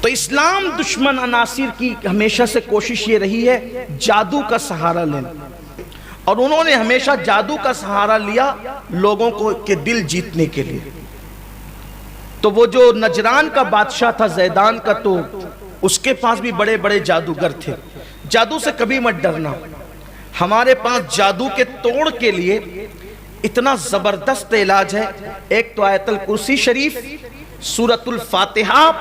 تو اسلام دشمن عناصر کی ہمیشہ سے کوشش یہ رہی ہے جادو کا سہارا لینا، اور انہوں نے ہمیشہ جادو کا سہارا لیا لوگوں کو کے دل جیتنے کے لیے۔ تو وہ جو نجران کا بادشاہ تھا زیدان کا، تو اس کے پاس بھی بڑے بڑے جادوگر تھے۔ جادو سے کبھی مت ڈرنا، ہمارے پاس جادو کے توڑ کے لیے اتنا زبردست علاج ہے۔ ایک تو آیت الکرسی شریف، سورۃ الفاتحہ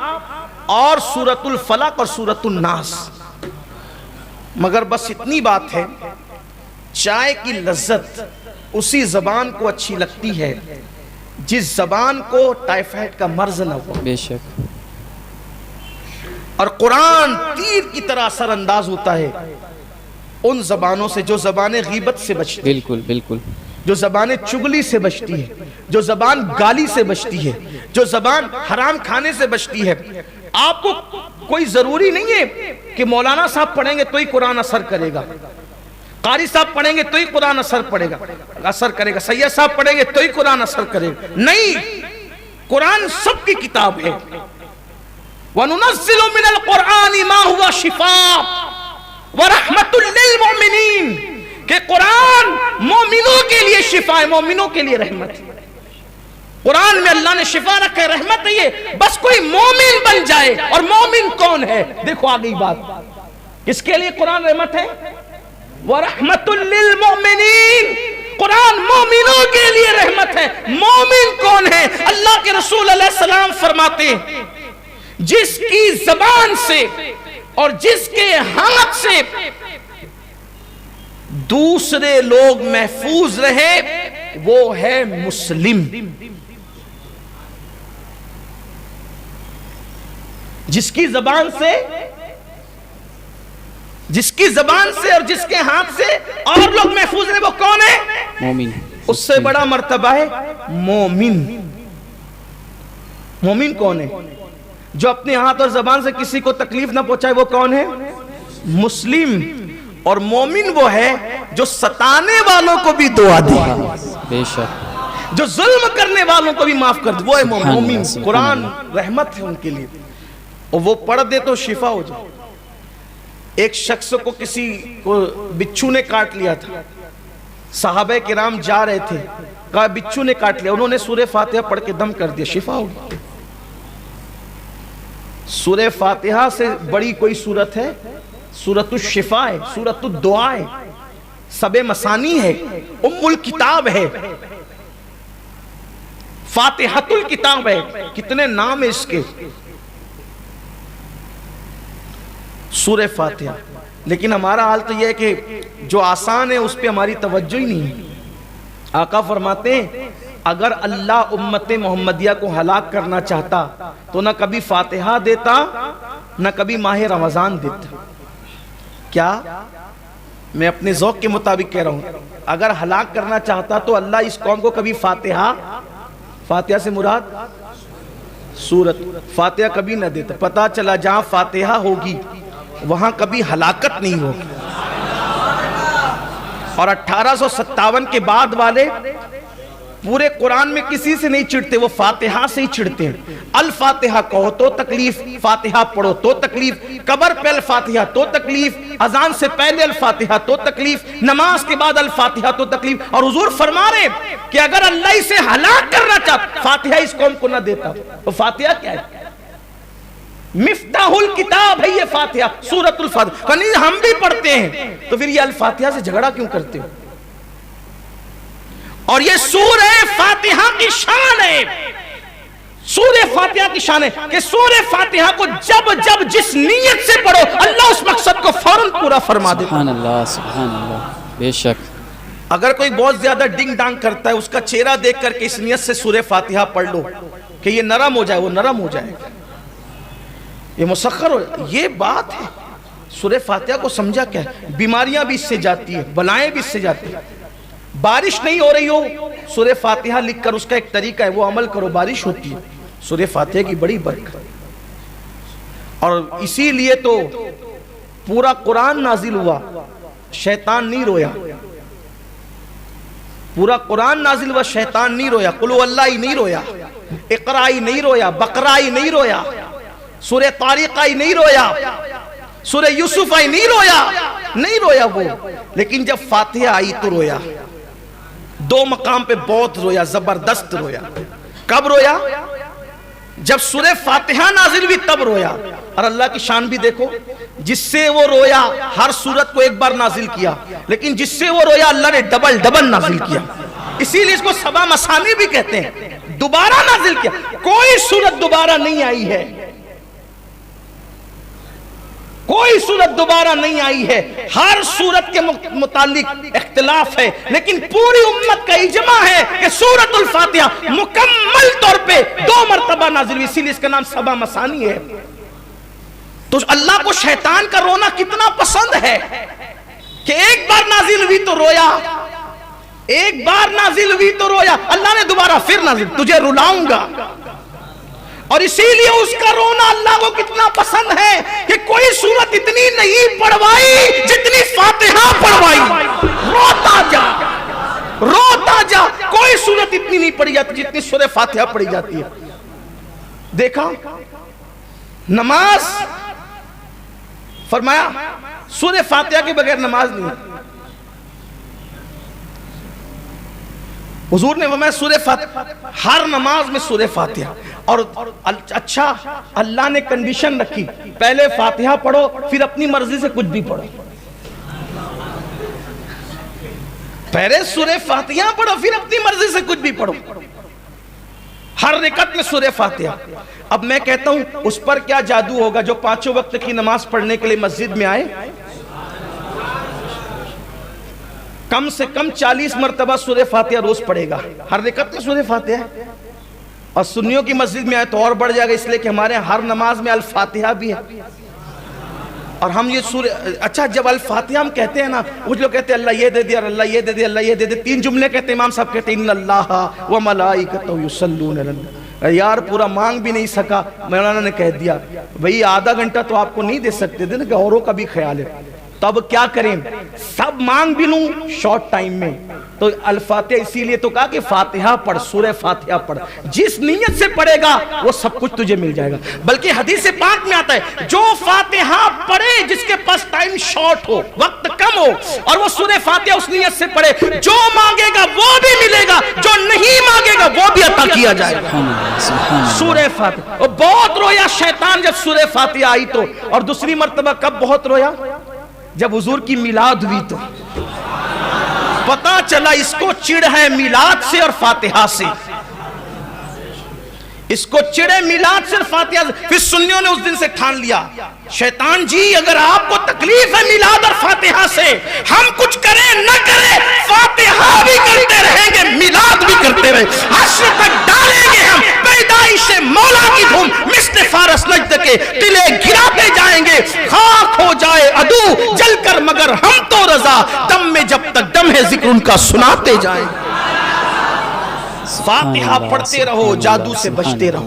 اور سورۃ الفلق اور سورۃ الناس۔ مگر بس اتنی بات ہے، چائے کی لذت اسی زبان کو اچھی لگتی ہے جس زبان کو ٹائیفائڈ کا مرض نہ ہو۔ بے شک۔ اور قرآن تیر کی طرح اثر انداز ہوتا ہے ان زبانوں سے جو زبانیں غیبت سے بچتی ہیں، بالکل بالکل، جو زبانیں چگلی سے بچتی ہے، جو زبان گالی سے بچتی ہے، جو زبان حرام کھانے سے بچتی ہے۔ آپ کو کوئی ضروری نہیں ہے کہ مولانا صاحب پڑھیں گے تو ہی قرآن اثر کرے گا، قاری صاحب پڑھیں گے تو ہی قرآن اثر کرے گا، سید صاحب پڑھیں گے تو ہی قرآن اثر کرے گا۔ نہیں، قرآن سب کی کتاب ہے۔ وَنُنَزِّلُ مِنَ الْقُرْآنِ مَا هُوَ شِفَاءٌ وَرَحْمَةٌ لِّلْمُؤْمِنِينَ کہ قرآن مومنوں کے لیے شفا ہے، مومنوں کے لیے رحمت ہے۔ قرآن میں اللہ نے شفا رکھا ہے، رحمت نہیں ہے، بس کوئی مومن بن جائے۔ اور مومن کون ہے؟ دیکھو آگئی بات، کس کے لیے قرآن رحمت ہے؟ وَرَحْمَةٌ لِّلْمُؤْمِنِينَ، قرآن مومنوں کے لیے رحمت ہے۔ مومن کون ہے؟ اللہ کے رسول علیہ السلام فرماتے ہیں جس کی زبان سے اور جس کے ہاتھ سے دوسرے لوگ محفوظ رہے وہ ہے مسلم۔ جس کی زبان سے اور جس کے ہاتھ سے اور لوگ محفوظ رہے وہ کون ہے؟ مومن۔ اس سے بڑا مرتبہ ہے مومن۔ مومن کون ہے؟ جو اپنے ہاتھ اور زبان سے کسی کو تکلیف نہ پہنچائے وہ کون ہے؟ مسلم۔ اور مومن وہ ہے جو ستانے والوں کو بھی دعا دے، بے شک، جو ظلم کرنے والوں کو بھی معاف کر دے، وہ ہے مومن۔ قرآن رحمت ہے ان کے لیے، اور وہ پڑھ دے تو شفا ہو جائے۔ ایک شخص کو کسی کو بچھو نے کاٹ لیا تھا، صحابہ کرام جا رہے تھے، کہا بچھو نے کاٹ لیا، انہوں نے سورہ فاتحہ پڑھ کے دم کر دیا، شفا ہو گئی۔ سورہ فاتحہ سے بڑی کوئی سورت ہے؟ سورۃ الشفا ہے، سورۃ الدعا ہے، سب مسانی ہے، ام الکتاب ہے، فاتحۃ الکتاب ہے، کتنے نام ہے اس کے، سورہ فاتحہ۔ لیکن ہمارا حال تو یہ ہے کہ جو آسان ہے اس پہ ہماری توجہ ہی نہیں ہے۔ آقا فرماتے ہیں اگر اللہ امت محمدیہ کو ہلاک کرنا چاہتا تو نہ کبھی فاتحہ دیتا نہ کبھی ماہ رمضان دیتا۔ کیا میں اپنے ذوق کے مطابق کہہ رہا ہوں، اگر ہلاک کرنا چاہتا تو اللہ اس قوم کو کبھی فاتحہ سے مراد سورت فاتحہ کبھی نہ دیتا۔ پتہ چلا جہاں فاتحہ ہوگی وہاں کبھی ہلاکت نہیں ہوگی۔ اور 1857 کے بعد والے پورے قرآن میں کسی سے نہیں چڑھتے، وہ فاتحہ سے ہی چڑھتے ہیں۔ الفاتحہ کہو تو تکلیف، فاتحہ پڑھو تو تکلیف، قبر پہ الفاتحہ تو تکلیف، اذان سے پہلے الفاتحہ تو تکلیف، نماز کے بعد الفاتحہ تو تکلیف۔ اور حضور فرما رہے کہ اگر اللہ اسے ہلاک کرنا چاہتا فاتحہ اس قوم کو نہ دیتا۔ تو فاتحہ کیا ہے؟ مفتاح الکتاب ہے یہ فاتحہ، سورۃ الفاتحہ۔ نہیں ہم بھی پڑھتے ہیں تو پھر یہ الفاتحہ سے جھگڑا کیوں کرتے ہو؟ اور یہ سورہ فاتحہ کی شان ہے، سورہ فاتحہ کی شان ہے کہ سورہ فاتحہ کو جب جس نیت سے پڑھو اللہ اس مقصد کو فوراً پورا فرما دیتا۔ سبحان اللہ، سبحان اللہ، بے شک۔ اگر کوئی بہت زیادہ ڈنگ ڈانگ کرتا ہے اس کا چہرہ دیکھ کر کے اس نیت سے سورہ فاتحہ پڑھ لو کہ یہ نرم ہو جائے، وہ نرم ہو جائے گا، یہ مسخر ہو جائے۔ یہ بات ہے، سورہ فاتحہ کو سمجھا کیا ہے؟ بیماریاں بھی اس سے جاتی ہیں، بلائیں بھی اس سے جاتی ہیں۔ بارش نہیں ہو رہی ہو سورہ فاتحہ لکھ کر اس کا ایک طریقہ ہے، وہ عمل کرو، بارش ہوتی ہے۔ سورہ فاتحہ کی بڑی برکت، اور اسی لیے تو پورا قرآن نازل ہوا، شیطان نہیں رویا۔ پورا قرآن نازل ہوا، شیطان نہیں رویا، قل ہو اللہ ہی نہیں رویا، اقرا ہی نہیں رویا، بقرہ ہی نہیں رویا، سورہ طارق آئی نہیں رویا, سورہ یوسف آئی نہیں رویا, نہیں رویا وہ, لیکن جب فاتحہ آئی تو رویا. دو مقام پہ بہت رویا, زبردست رویا. کب رویا؟ جب سورہ فاتحہ نازل ہوئی تب رویا. اور اللہ کی شان بھی دیکھو, جس سے وہ رویا ہر سورت کو ایک بار نازل کیا, لیکن جس سے وہ رویا اللہ نے ڈبل ڈبل نازل کیا. اسی لیے اس کو سبا مثانی بھی کہتے ہیں, دوبارہ نازل کیا. کوئی سورت دوبارہ نہیں آئی ہے, کوئی سورت دوبارہ نہیں آئی ہے. ہر سورت کے متعلق اختلاف ہے, لیکن پوری امت کا اجماع ہے کہ سورت الفاتحہ مکمل طور پہ 2 مرتبہ نازل ہوئی. اسی لیے اس کا نام سبا مثانی ہے. تو اللہ کو شیطان کا رونا کتنا پسند ہے کہ ایک بار نازل ہوئی تو رویا, ایک بار نازل ہوئی تو رویا. اللہ نے دوبارہ پھر نازل, تجھے رلاؤں گا. اور اسی لیے اس کا رونا اللہ کو کتنا پسند ہے کہ کوئی سورت اتنی نہیں پڑھوائی جتنی فاتحہ پڑھوائی. روتا جا, روتا جا. کوئی سورت اتنی نہیں پڑھی جاتی جتنی سورہ فاتحہ پڑھی جاتی ہے. دیکھا نماز, فرمایا سورہ فاتحہ کے بغیر نماز نہیں ہے. حضور نے فرمایا سورہ فاتحہ, ہر نماز میں سورہ فاتحہ. اور اچھا اللہ نے کنڈیشن رکھی, پہلے فاتحہ پڑھو پھر اپنی مرضی سے کچھ بھی پڑھو. پہلے سورہ فاتحہ پڑھو پھر اپنی مرضی سے کچھ بھی پڑھو. ہر رکعت میں سورہ فاتحہ. اب میں کہتا ہوں اس پر کیا جادو ہوگا جو 5 وقت کی نماز پڑھنے کے لیے مسجد میں آئے, کم سے کم 40 مرتبہ سورہ فاتحہ روز پڑھے گا. ہر رکعت میں سورہ فاتحہ ہے. اور سنیوں کی مسجد میں آئے تو اور بڑھ جائے گا, اس لیے کہ ہمارے ہر نماز میں الفاتحہ بھی ہے. اور ہم یہ سورہ, اچھا جب الفاتحہ ہم کہتے ہیں نا, کچھ لوگ کہتے ہیں اللہ یہ دے دیا, اللہ یہ دے دیا, اللہ یہ دے دیا. 3 جملے کہتے ہیں, امام صاحب کہتے ہیں ان اللہ و ملائکتہ یصلون علی النبی. یار پورا مانگ بھی نہیں سکا, مولانا نے کہہ دیا بھئی آدھا گھنٹہ تو آپ کو نہیں دے سکتے تھے نا کہ اوروں کا بھی خیال ہے. تو اب کیا کریں, سب مانگ بھی لوں شارٹ ٹائم میں. تو الفاتحہ اسی لیے تو کہا کہ فاتحہ پڑھ, سورہ فاتحہ پڑھ. جس نیت سے پڑھے گا وہ سب کچھ تجھے مل جائے گا. بلکہ حدیث پاک میں آتا ہے جو فاتحہ پڑھے, جس کے پاس ٹائم شارٹ ہو, وقت کم ہو, اور وہ سورہ فاتحہ اس نیت سے پڑھے, جو مانگے گا وہ بھی ملے گا, جو نہیں مانگے گا وہ بھی عطا کیا جائے گا. سورہ فاتحہ. اور بہت رویا شیطان جب سورہ فاتحہ آئی تو. اور دوسری مرتبہ کب بہت رویا؟ جب حضور کی میلاد ہوئی تو پتا چلا اس کو چڑ ہے میلاد سے اور فاتحہ سے. اس کو چڑے میلاد سے اور فاتحہ سے. پھر سنیوں نے اس دن سے ٹھان لیا شیطان جی اگر آپ کو تکلیف ہے میلاد اور فاتحہ سے, ہم کچھ کریں نہ کریں فاتحہ بھی کرتے رہیں گے, میلاد بھی کرتے رہیں, حشر تک ڈالیں گے ہم پیدائش مولا کی دھوم, مثل فارس نجد کے قلعے گراتے جائیں گے, خاک ہو جائے عدو جل کر مگر ہم تو رضا, دم میں جب تک دم ہے ذکر ان کا سناتے جائیں. فاتحہ پڑھتے رہو, جادو سے بچتے رہو.